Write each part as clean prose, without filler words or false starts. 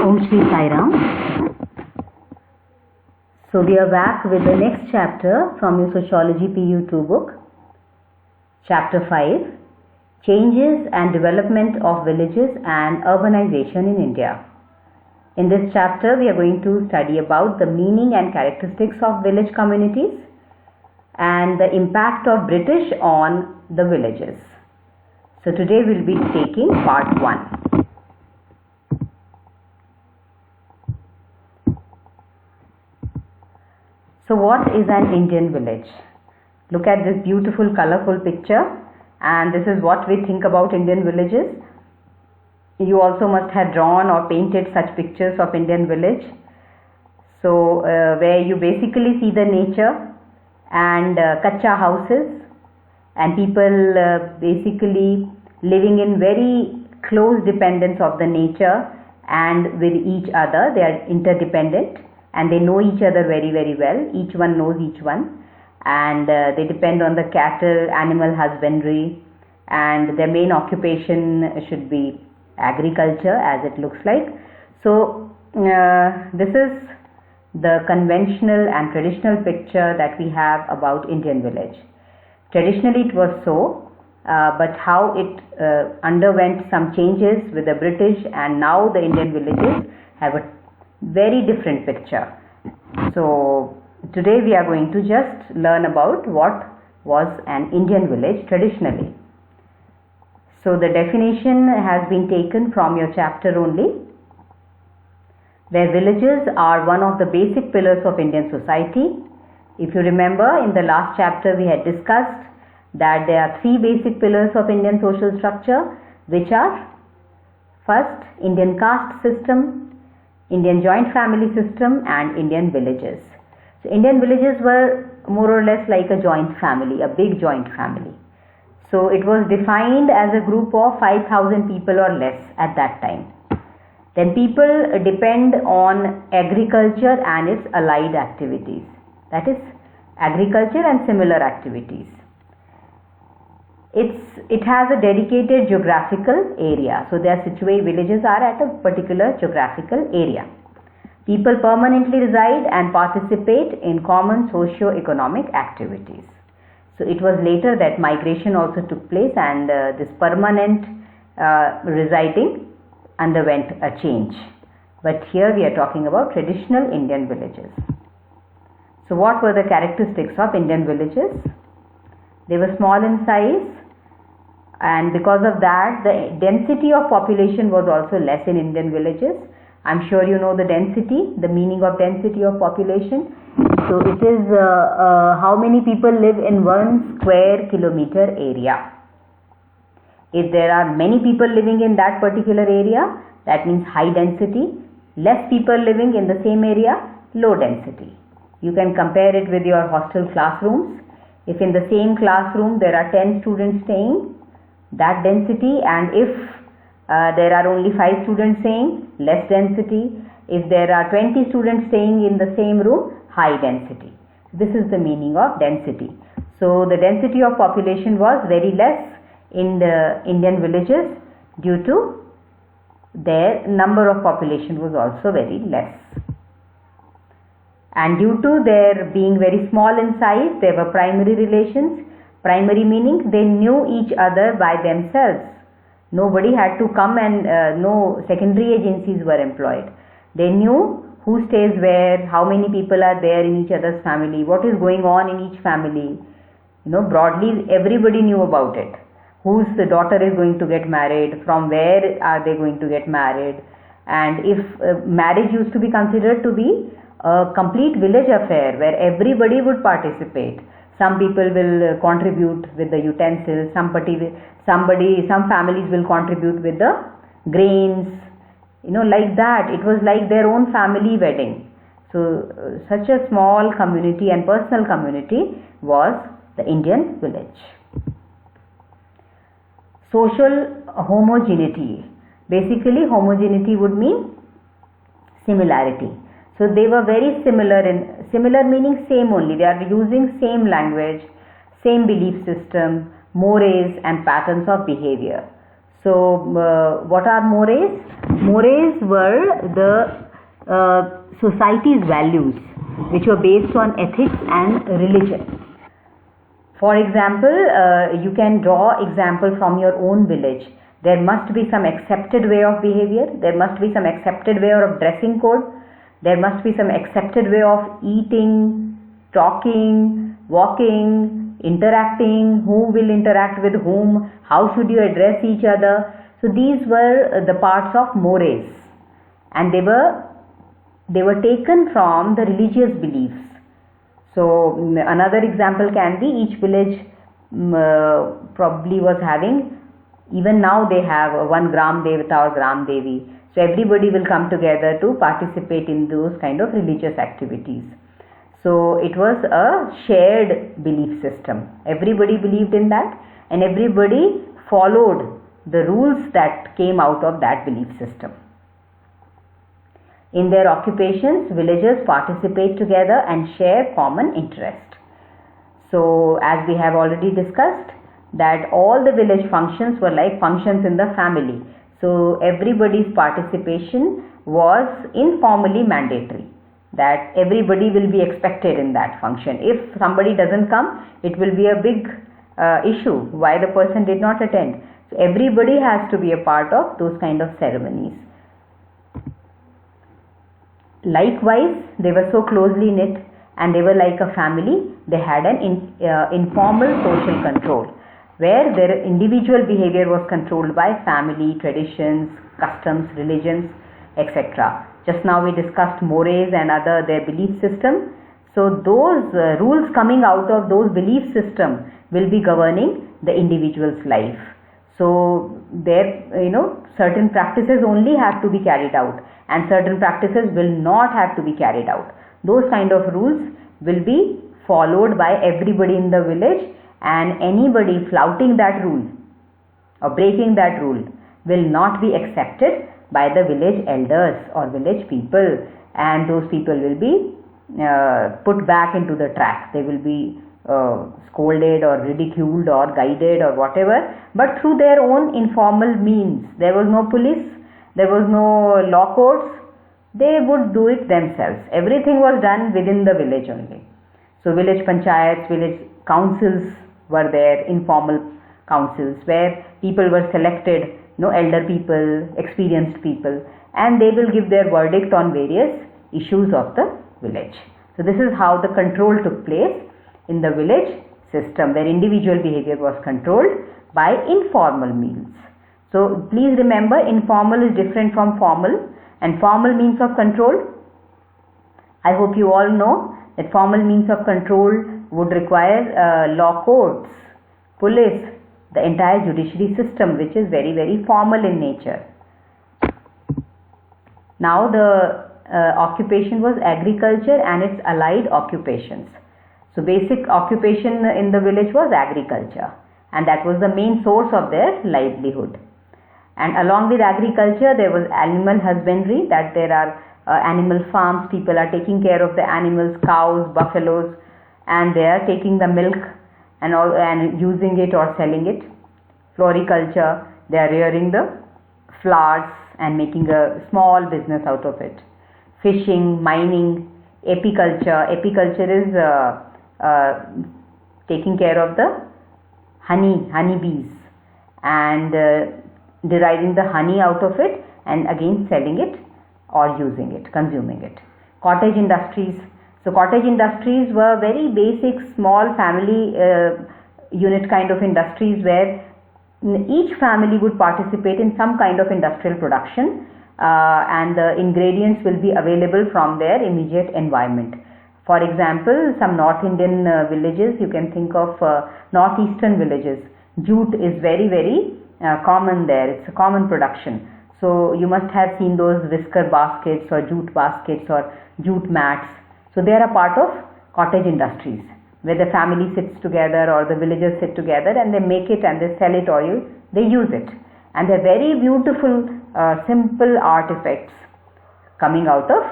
Om Shri Sai Ram. So we are back with the next chapter from your Sociology PU2 book, Chapter 5, Changes and Development of Villages and Urbanization in India. In this chapter, we are going to study about the meaning and characteristics of village communities and the impact of British on the villages. So today we will be taking part 1. So what is an Indian village? Look at this beautiful colorful picture, and this is what we think about Indian villages. You also must have drawn or painted such pictures of Indian village. So where you basically see the nature and kacha houses and people basically living in very close dependence of the nature and with each other. They are interdependent and they know each other very well. Each one knows each one, and they depend on the cattle, animal husbandry, and their main occupation should be agriculture, as it looks like. So this is the conventional and traditional picture that we have about Indian village. Traditionally it was so, but how it underwent some changes with the British, and now the Indian villages have a very different picture. So today we are going to just learn about what was an Indian village traditionally. So the definition has been taken from your chapter only, where villages are one of the basic pillars of Indian society. If you remember, in the last chapter we had discussed that there are 3 basic pillars of Indian social structure, which are: first, Indian caste system, Indian joint family system, and Indian villages. So Indian villages were more or less like a joint family, a big joint family. So it was defined as a group of 5,000 people or less at that time. Then people depend on agriculture and its allied activities, that is agriculture and similar activities. It has a dedicated geographical area, so their villages are at a particular geographical area. People permanently reside and participate in common socio-economic activities. So it was later that migration also took place, and this permanent residing underwent a change. But here we are talking about traditional Indian villages. So what were the characteristics of Indian villages? They were small in size, and because of that the density of population was also less in Indian villages. I'm sure you know the density, the meaning of density of population. So it is how many people live in 1 square kilometer area. If there are many people living in that particular area, that means high density. Less people living in the same area, low density. You can compare it with your hostel classrooms. If in the same classroom there are 10 students staying, that density, and if there are only 5 students staying, less density. If there are 20 students staying in the same room, high density. This is the meaning of density. So the density of population was very less in the Indian villages due to their number of population was also very less. And due to their being very small in size, there were primary relations. Primary meaning they knew each other by themselves. Nobody had to come, and no secondary agencies were employed. They knew who stays where, how many people are there in each other's family, what is going on in each family. Broadly everybody knew about it. Whose daughter is going to get married, from where are they going to get married, and if marriage used to be considered to be a complete village affair where everybody would participate. Some people will contribute with the utensils, some families will contribute with the grains, like that. It was like their own family wedding. So such a small community and personal community was the Indian village. Social homogeneity. Basically homogeneity would mean similarity. So they were very similar meaning same only. They are using same language, same belief system, mores and patterns of behavior. So what are mores? Mores were the society's values, which were based on ethics and religion. For example, you can draw example from your own village. There must be some accepted way of behavior. There must be some accepted way of dressing code. There must be some accepted way of eating, talking, walking, interacting, who will interact with whom, how should you address each other. So these were the parts of mores, and they were taken from the religious beliefs. So another example can be, each village probably was having, even now they have one Gram Devata or Gram Devi. So everybody will come together to participate in those kind of religious activities. So it was a shared belief system. Everybody believed in that, and everybody followed the rules that came out of that belief system. In their occupations, villagers participate together and share common interest. So as we have already discussed, that all the village functions were like functions in the family. So everybody's participation was informally mandatory, that everybody will be expected in that function. If somebody doesn't come, it will be a big issue why the person did not attend. So everybody has to be a part of those kind of ceremonies. Likewise, they were so closely knit and they were like a family. They had an informal social control, where their individual behavior was controlled by family, traditions, customs, religions, etc. Just now we discussed mores and other their belief system. So those rules coming out of those belief system will be governing the individual's life. So there, certain practices only have to be carried out, and certain practices will not have to be carried out. Those kind of rules will be followed by everybody in the village, and anybody flouting that rule or breaking that rule will not be accepted by the village elders or village people, and those people will be put back into the track. They will be scolded or ridiculed or guided or whatever, but through their own informal means. There was no police, there was no law courts. They would do it themselves. Everything was done within the village only. So village panchayats, village councils were there, informal councils where people were selected, elder people, experienced people, and they will give their verdict on various issues of the village. So this is how the control took place in the village system, where individual behavior was controlled by informal means. So please remember, informal is different from formal, and formal means of control, I hope you all know that formal means of control would require law courts, police, the entire judiciary system, which is very, very formal in nature. Now the occupation was agriculture and its allied occupations. So basic occupation in the village was agriculture, and that was the main source of their livelihood. And along with agriculture, there was animal husbandry, that there are animal farms. People are taking care of the animals, cows, buffaloes, and they are taking the milk and using it or selling it. Floriculture, they are rearing the flowers and making a small business out of it. Fishing, mining, apiculture. Apiculture is taking care of the honeybees and deriving the honey out of it and again selling it or using it, consuming it. Cottage industries. So cottage industries were very basic, small family unit kind of industries where each family would participate in some kind of industrial production, and the ingredients will be available from their immediate environment. For example, some North Indian villages, you can think of northeastern villages. Jute is very, very common there. It's a common production. So you must have seen those whisker baskets or jute baskets or jute mats. So they are a part of cottage industries, where the family sits together or the villagers sit together and they make it and they sell it, or they use it. And they're very beautiful, simple artifacts coming out of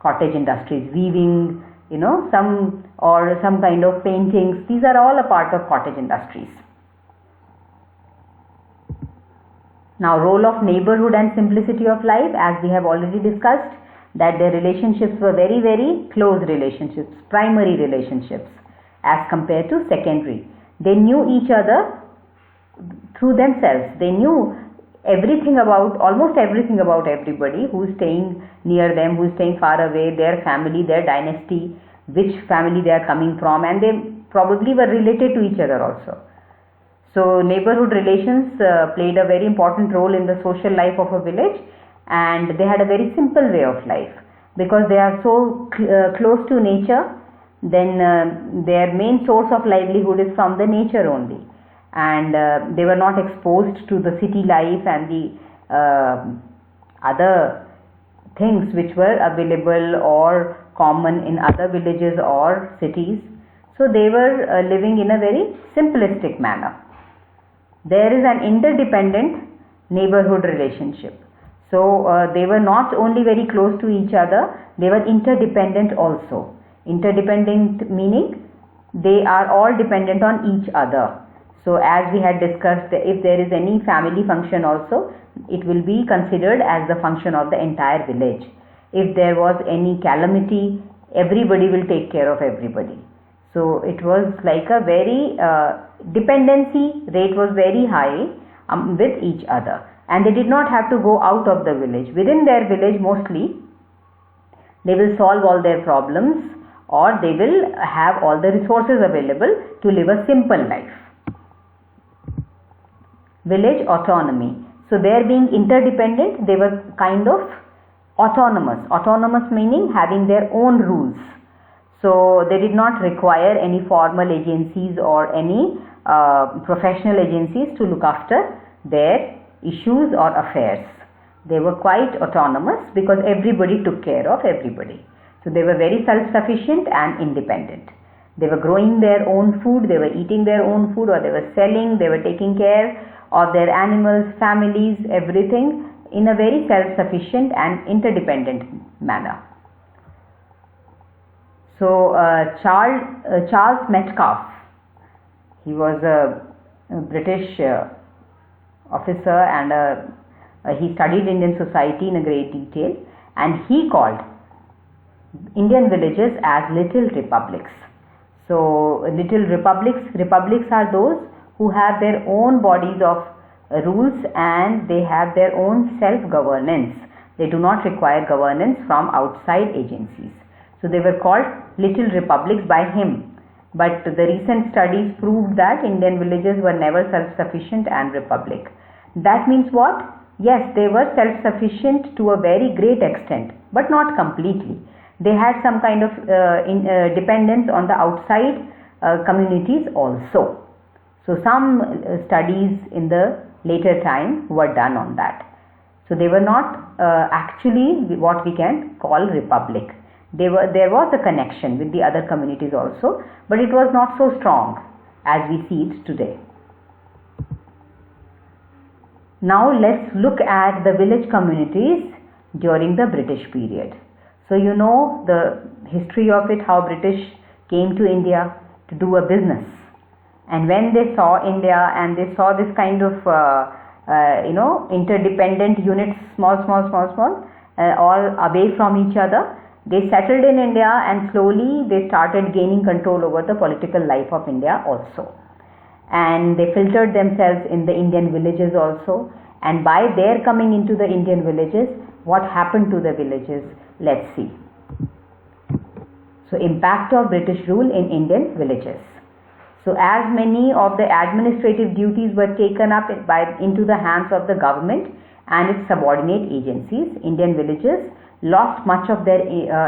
cottage industries, weaving, some kind of paintings. These are all a part of cottage industries. Now, role of neighborhood and simplicity of life, as we have already discussed, that their relationships were very, very close relationships, primary relationships, as compared to secondary. They knew each other through themselves. They knew everything about, almost everything about everybody who is staying near them, who is staying far away, their family, their dynasty, which family they are coming from, and they probably were related to each other also. So neighborhood relations played a very important role in the social life of a village, and they had a very simple way of life because they are so close to nature. Then their main source of livelihood is from the nature only, and they were not exposed to the city life and the other things which were available or common in other villages or cities. So they were living in a very simplistic manner. There is an interdependent neighborhood relationship. So they were not only very close to each other, they were interdependent also. Interdependent meaning they are all dependent on each other. So as we had discussed, if there is any family function also, it will be considered as the function of the entire village. If there was any calamity, everybody will take care of everybody. So it was like a very dependency rate was very high with each other, and they did not have to go out of the village. Within their village mostly they will solve all their problems, or they will have all the resources available to live a simple life. Village autonomy. So there being interdependent, they were kind of autonomous. Autonomous meaning having their own rules. So they did not require any formal agencies or any professional agencies to look after their issues or affairs. They were quite autonomous because everybody took care of everybody. So they were very self-sufficient and independent. They were growing their own food, they were eating their own food, or they were selling, they were taking care of their animals, families, everything in a very self-sufficient and interdependent manner. So Charles Metcalfe, he was a British officer, and he studied Indian society in a great detail, and he called Indian villages as little republics. So little republics are those who have their own bodies of rules and they have their own self-governance. They do not require governance from outside agencies. So they were called little republics by him. But the recent studies proved that Indian villages were never self-sufficient and republic. That means what? Yes, they were self-sufficient to a very great extent, but not completely. They had some kind of dependence on the outside communities also. So some studies in the later time were done on that. So they were not actually what we can call republic. There was a connection with the other communities also, but it was not so strong as we see it today. Now let's look at the village communities during the British period. So you know the history of it, how British came to India to do a business. And when they saw India and they saw this kind of interdependent units, small, all away from each other, they settled in India, and slowly they started gaining control over the political life of India also. And they filtered themselves in the Indian villages also. And by their coming into the Indian villages, what happened to the villages? Let's see. So impact of British rule in Indian villages. So as many of the administrative duties were taken up into the hands of the government and its subordinate agencies, Indian villages lost much of their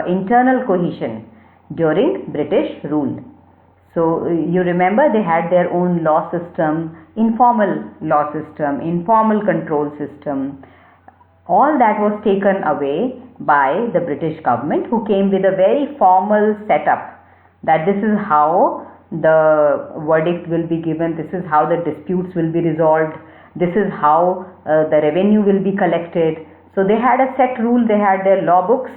internal cohesion during British rule. So you remember they had their own law system, informal law system, informal control system. All that was taken away by the British government, who came with a very formal setup that this is how the verdict will be given, this is how the disputes will be resolved, this is how the revenue will be collected. So they had a set rule, they had their law books,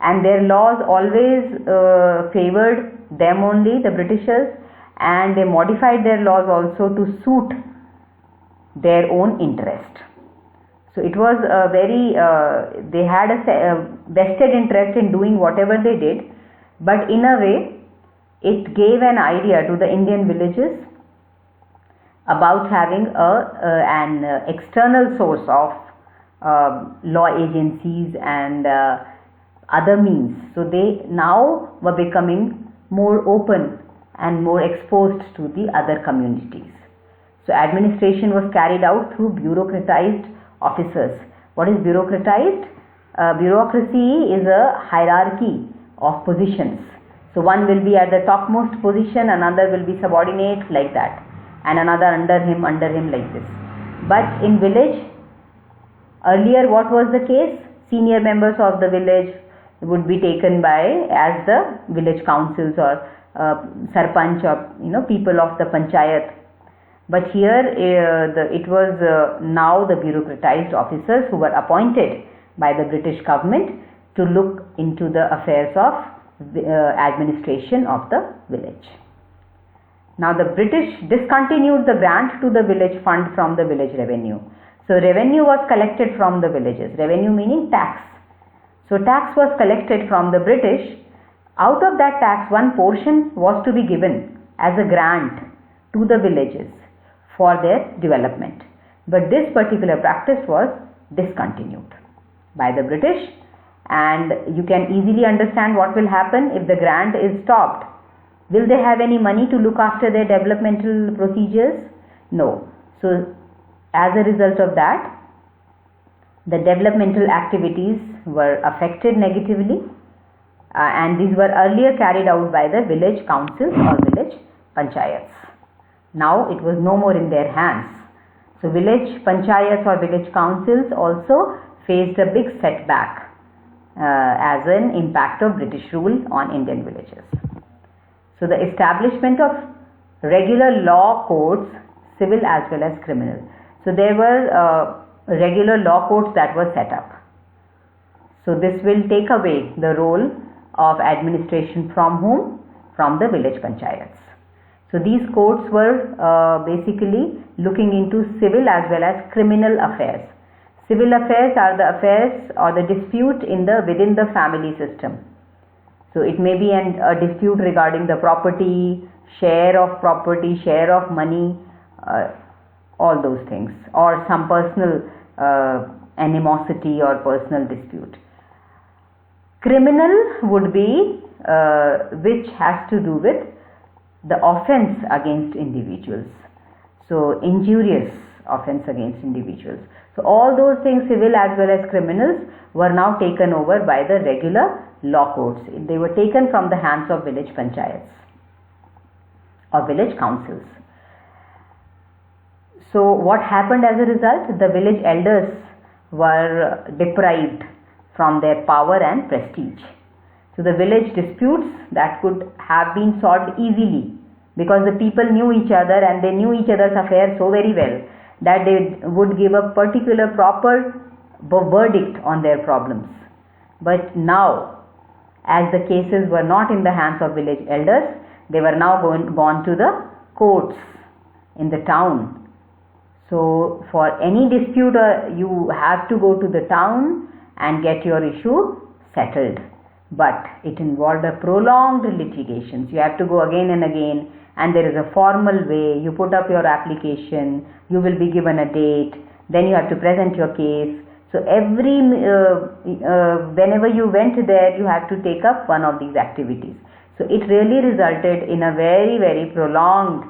and their laws always favored them only, the Britishers, and they modified their laws also to suit their own interest. So it was a very, they had a vested interest in doing whatever they did, but in a way it gave an idea to the Indian villages about having an external source of law agencies and other means. So they now were becoming more open and more exposed to the other communities. So administration was carried out through bureaucratized officers. What is bureaucratized? Bureaucracy is a hierarchy of positions. So one will be at the topmost position, another will be subordinate, like that, and another under him like this. But in village, earlier what was the case? Senior members of the village would be taken by as the village councils or sarpanch or people of the panchayat. But here it was now the bureaucratized officers who were appointed by the British government to look into the affairs of administration of the village. Now the British discontinued the grant to the village fund from the village revenue. So revenue was collected from the villages. Revenue meaning tax. So tax was collected from the British. Out of that tax, one portion was to be given as a grant to the villages for their development. But this particular practice was discontinued by the British, and you can easily understand what will happen if the grant is stopped. Will they have any money to look after their developmental procedures? No. So as a result of that, the developmental activities were affected negatively, and these were earlier carried out by the village councils or village panchayats. Now it was no more in their hands. So village panchayats or village councils also faced a big setback as an impact of British rule on Indian villages. So the establishment of regular law courts, civil as well as criminal. So there were regular law courts that were set up. So this will take away the role of administration from whom? From the village panchayats. So these courts were basically looking into civil as well as criminal affairs. Civil affairs are the affairs or the dispute within the family system. So it may be a dispute regarding the property, share of money, all those things, or some personal animosity or personal dispute. Criminal would be which has to do with the offense against individuals. So injurious offense against individuals. So all those things, civil as well as criminals, were now taken over by the regular law courts. They were taken from the hands of village panchayats or village councils. So what happened as a result? The village elders were deprived from their power and prestige. So the village disputes that could have been solved easily, because the people knew each other and they knew each other's affairs so very well that they would give a particular proper verdict on their problems. But now, as the cases were not in the hands of village elders, they were now gone to the courts in the town. So for any dispute, you have to go to the town and get your issue settled. But it involved a prolonged litigation. You have to go again and again, and there is a formal way. You put up your application, you will be given a date, then you have to present your case. So whenever you went there, you had to take up one of these activities. So it really resulted in a very, very prolonged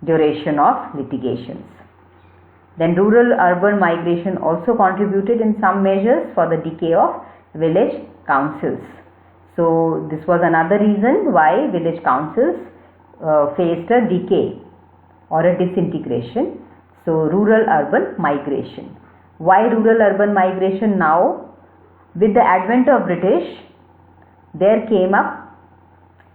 duration of litigations. Then rural-urban migration also contributed in some measures for the decay of village councils. So this was another reason why village councils faced a decay or a disintegration. So rural-urban migration. Why rural-urban migration now? With the advent of British, there came up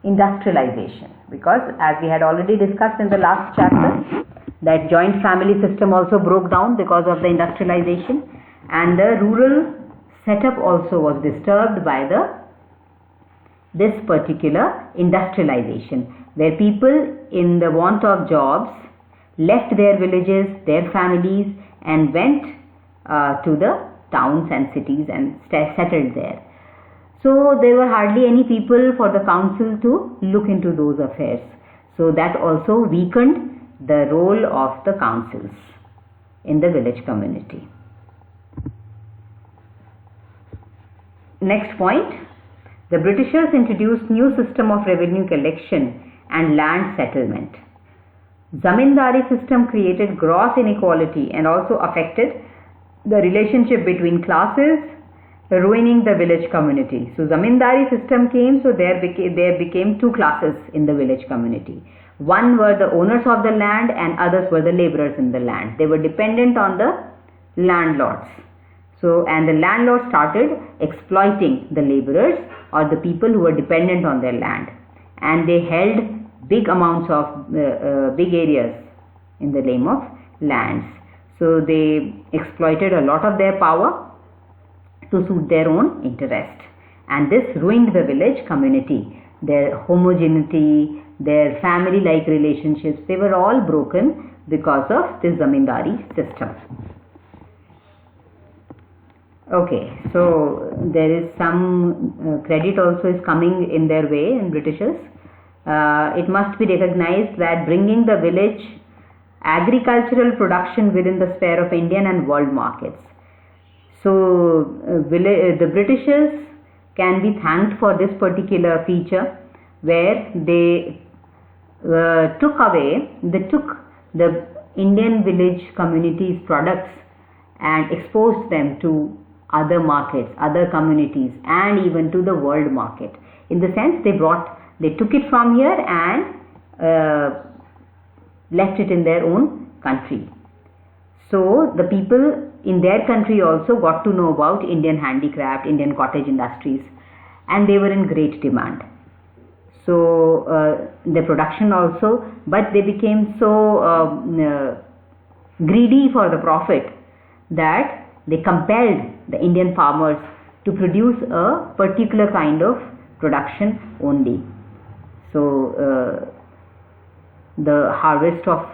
industrialization, because as we had already discussed in the last chapter, that joint family system also broke down because of the industrialization, and the rural setup also was disturbed by this particular industrialization, where people in the want of jobs left their villages, their families, and went to the towns and cities and settled there. So there were hardly any people for the council to look into those affairs. So that also weakened the role of the councils in the village community. Next point, the Britishers introduced new system of revenue collection and land settlement. Zamindari system created gross inequality and also affected the relationship between classes, ruining the village community. So Zamindari system came, so there became two classes in the village community. One were the owners of the land and others were the laborers in the land. They were dependent on the landlords. So, and the landlords started exploiting the laborers or the people who were dependent on their land, and they held big amounts of big areas in the name of lands. So they exploited a lot of their power to suit their own interest, and this ruined the village community. Their homogeneity, their family-like relationships, they were all broken because of this zamindari system. Okay, so there is some credit also is coming in their way in Britishers. It must be recognized that bringing the village agricultural production within the sphere of Indian and world markets. So the Britishers can be thanked for this particular feature, where they took the Indian village communities' products and exposed them to other markets, other communities, and even to the world market. In the sense, they took it from here and left it in their own country. So the people in their country also got to know about Indian handicraft, Indian cottage industries, and they were in great demand. So the production also, but they became so greedy for the profit that they compelled the Indian farmers to produce a particular kind of production only. So the harvest of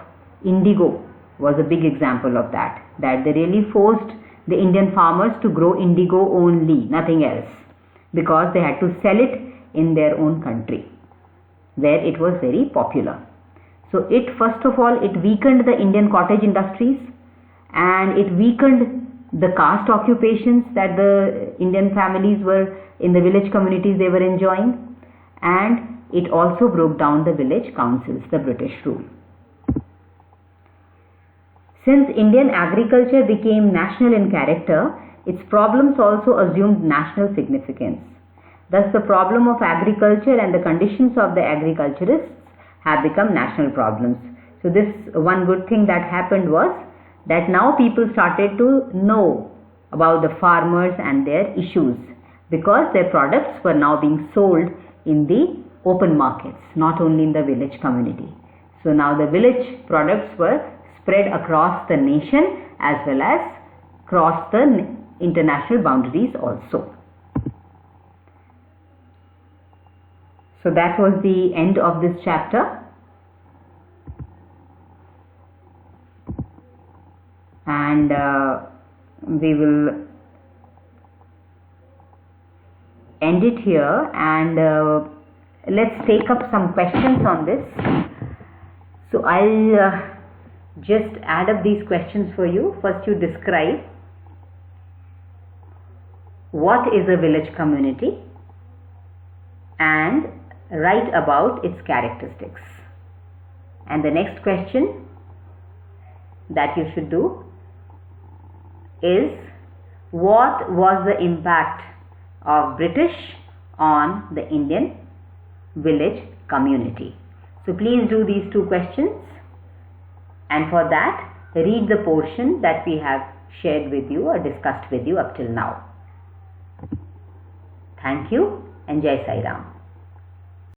indigo was a big example of that they really forced the Indian farmers to grow indigo only, nothing else, because they had to sell it in their own country where it was very popular. So first of all, it weakened the Indian cottage industries, and it weakened the caste occupations that the Indian families were in the village communities they were enjoying, and it also broke down the village councils, the British rule. Since Indian agriculture became national in character, its problems also assumed national significance. Thus, the problem of agriculture and the conditions of the agriculturists have become national problems. So this one good thing that happened was that now people started to know about the farmers and their issues, because their products were now being sold in the open markets, not only in the village community. So now the village products were spread across the nation as well as across the international boundaries also. So that was the end of this chapter. And we will end it here, and let's take up some questions on this. So I'll just add up these questions for you. First, you describe what is a village community and write about its characteristics. And the next question that you should do is, what was the impact of British on the Indian village community? So please do these two questions, and for that read the portion that we have shared with you or discussed with you up till now. Thank you and Jai Sai Ram.